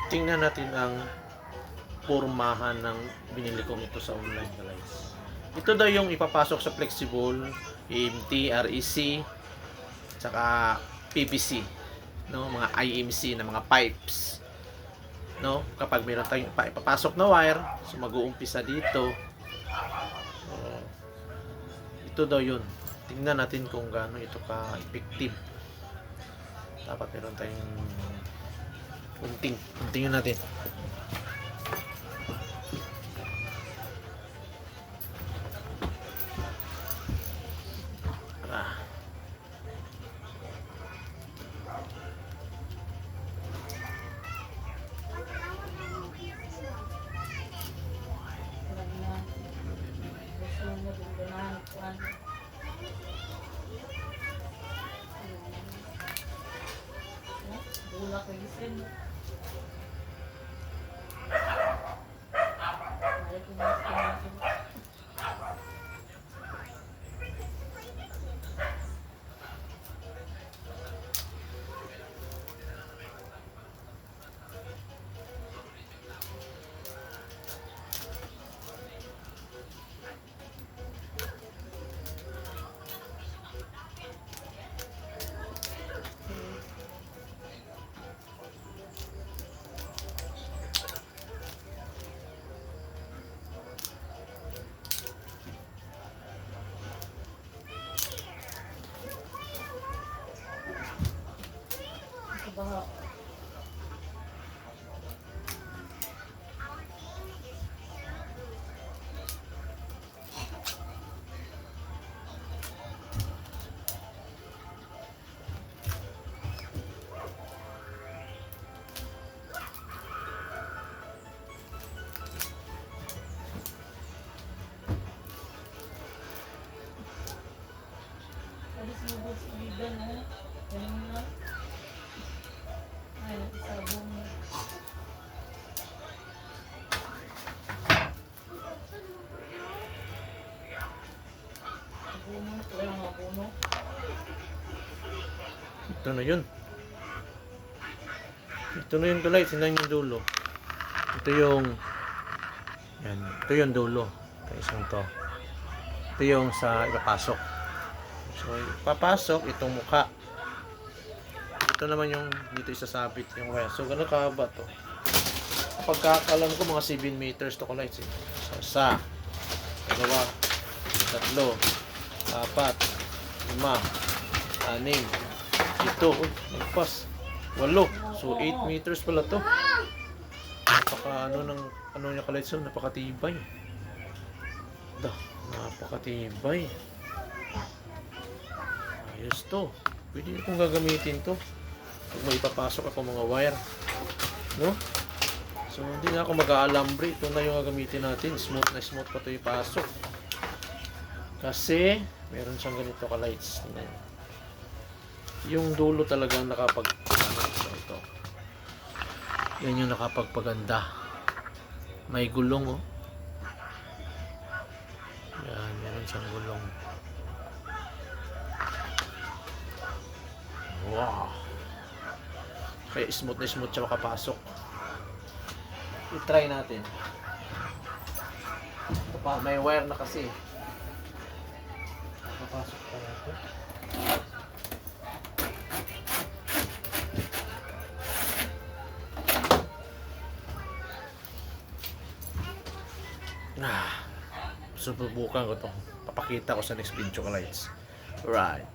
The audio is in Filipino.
tingnan natin ang pormahan ng binili kong ito sa online, guys. Ito daw yung ipapasok sa flexible, EMT, REC, tsaka PVC, no, mga IMC na mga pipes, no. Kapag meron tayong ipapasok na wire, so mag-uumpisa dito. Ito daw yun. Tingnan natin kung gaano ito ka-effective. Dapat meron tayong unting natin. Bulak ko isin. Baha. Alis mo ba sa bidan mo? Ganun lang. Ay, sabong. Abuno, ito yung abuno. Ito na yun. Ito na yun, guys. Tingnan yung dulo. Ito yung yan. Ito yung dulo. Ito isang to. Ito yung sa ipapasok. So, ipapasok itong mukha. Ito naman yung dito isasabit yung wire. So, gano'n kahaba to. Pagkakalam ko mga 7 meters to guys. Isa, dalawa, tatlo, apat, lima, anim, ito, nagpas, 8. So, 8 meters pala to. Napaka ano niya guys. So, napakatibay. Napakatibay. Ayos to. Pwede kong gagamitin to pag may ipapasok ako mga wire, no? So hindi na ako mag-aalambre. Ito na yung gagamitin natin. Smooth na smooth pa ito ipasok kasi meron siyang ganito ka lights. Yung dulo talagang nakapag so ito, yan yung nakapagpaganda. May gulong, oh. Yan, meron siyang gulong. Wow. Kaya smooth na smooth siya makapasok. I-try natin. Ito pa, may wire na kasi. Makapasok pa natin. Subukan ko to. Papakita ko sa next video, lights. Alright.